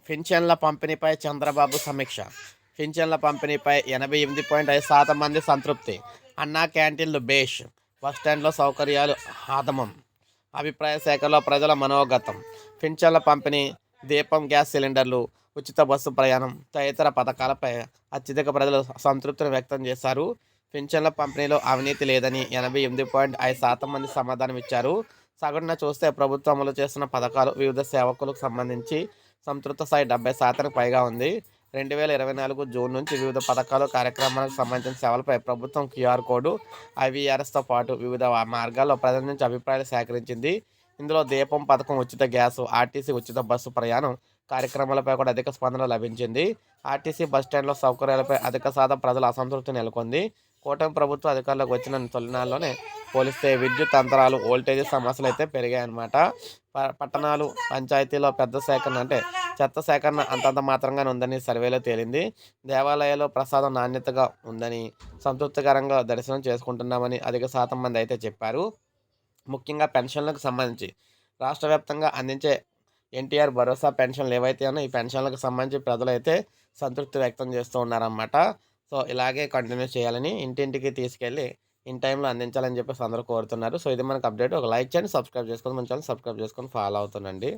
పింఛన్ల పంపిణీపై చంద్రబాబు సమీక్ష. పింఛన్ల పంపిణీపై 88.5% మంది సంతృప్తి. అన్నా క్యాంటీన్లు బేష్, బస్టాండ్లో సౌకర్యాలు ఆదమం. అభిప్రాయ సేకరణలో ప్రజల మనోగతం. పింఛన్ల పంపిణీ, దీపం గ్యాస్ సిలిండర్లు, ఉచిత బస్సు ప్రయాణం తదితర పథకాలపై అత్యధిక ప్రజలు సంతృప్తిని వ్యక్తం చేశారు. పింఛన్ల పంపిణీలో అవినీతి లేదని 88.5% మంది సమాధానం ఇచ్చారు. సగటున చూస్తే ప్రభుత్వం అమలు చేస్తున్న పథకాలు, వివిధ సేవకులకు సంబంధించి సంతృప్త స్థాయి 70% పైగా ఉంది. 2024 జూన్ నుంచి వివిధ పథకాలు, కార్యక్రమాలకు సంబంధించిన సేవలపై ప్రభుత్వం క్యూఆర్ కోడ్, ఐవీఆర్ఎస్తో పాటు వివిధ మార్గాల్లో ప్రజల నుంచి అభిప్రాయాలు సేకరించింది. ఇందులో దీపం పథకం, ఉచిత గ్యాసు, ఆర్టీసీ ఉచిత బస్సు ప్రయాణం కార్యక్రమాలపై కూడా అధిక స్పందన లభించింది. ఆర్టీసీ బస్టాండ్లో సౌకర్యాలపై అధిక శాతం ప్రజల అసంతృప్తి నెలకొంది. కూటమి ప్రభుత్వం అధికారంలోకి వచ్చిన తొలినాల్లోనే పోలిస్తే విద్యుత్ అంతరాలు, వోల్టేజ్ సమస్యలు అయితే పెరిగాయన్నమాట. పట్టణాలు, పంచాయతీలో పెద్ద సేకరణ అంటే చెత్త సేకరణ అంతంత మాత్రంగానే ఉందని సర్వేలో తేలింది. దేవాలయాల్లో ప్రసాదం నాణ్యతగా ఉందని, సంతృప్తికరంగా దర్శనం చేసుకుంటున్నామని అధిక శాతం మంది అయితే చెప్పారు. ముఖ్యంగా పెన్షన్లకు సంబంధించి రాష్ట్ర వ్యాప్తంగా అందించే ఎన్టీఆర్ భరోసా పెన్షన్లు ఏవైతే ఉన్నాయో ఈ పెన్షన్లకు సంబంధించి ప్రజలైతే సంతృప్తి వ్యక్తం చేస్తూ ఉన్నారన్నమాట. సో ఇలాగే కంటిన్యూ చేయాలని, ఇంటింటికి తీసుకెళ్ళి ఇన్ టైంలో అందించాలని చెప్పేసి అందరూ కోరుతున్నారు. సో ఇది మనకు అప్డేట్. ఒక లైక్ చేయండి, సబ్స్క్రైబ్ చేసుకొని మన ఛానల్ సబ్స్క్రైబ్ చేసుకొని ఫాలో అవుతుండండి.